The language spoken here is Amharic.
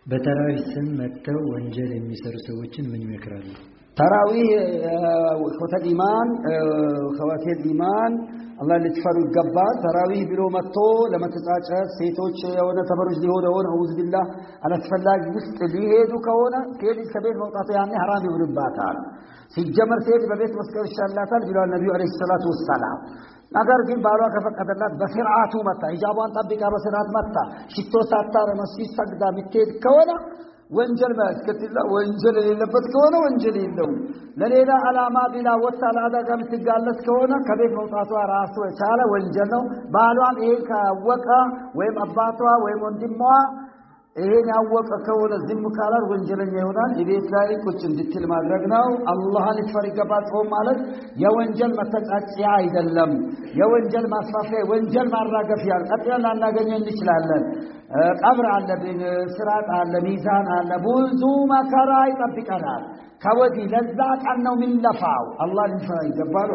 በተራዊህ ስም መተው ወንጀል የሚሰሩ ሰዎችን ምን ይመክራሉ? ተራዊህ ኸዋቲል ኢማን አላህ ልትፈሩ ይገባል። ተራዊህ ብሎ መጥቶ ለመተጫጨት ሴቶች የሆነ ተበሩጅ ሊሆን አውዝ ቢላህ አላስፈላጊ ውስጥ ሊሄዱ ከሆነ ከቤት መውጣቱ ያኔ ሐራም ይሆንባታል። ሲጀመር ሴት በቤት መስከር ይሻላታል ብለዋል ነብዩ አለይሂ ሰላቱ ወሰላም። ነገር ግን ባሏ ከፈቀደላት በስርዓቱ መጣ ሂጃቧን ጠብቃ በስርዓት መጣ ሽቶ ሳታረ መስጊድ ሰግዳ ምትሄድ ከሆነ ወንጀል ማስከትላ ወንጀል የሌለበት ከሆነ ወንጀል የለው። ለሌላ ዓላማ ቢላ ወጣ ለአደጋ ምትጋለጥ ከሆነ ከቤት መውጣቷ ራሱ የቻለ ወንጀል ነው። ባሏም ይሄን ካወቀ ወይም አባቷ ወይም ወንድሟ ይሄን ያወቀ ከሆነ ዝም ካላል ወንጀለኛ ይሆናል። ቤት ላይ ቁጭ እንድትል ማድረግ ነው። አላህን ልትፈሪ ይገባል። ጾም ማለት የወንጀል መተጫጭያ አይደለም፣ የወንጀል ማስፋፊያ፣ ወንጀል ማራገፊያ። ቀጥለን ላናገኘው እንችላለን። ቀብር አለብን፣ ስራጥ አለ፣ ሚዛን አለ፣ ብዙ መከራ ይጠብቀናል። ከወዲህ ለዛ ቀን ነው የሚለፋው። አላህን ልትፈሪ ይገባል።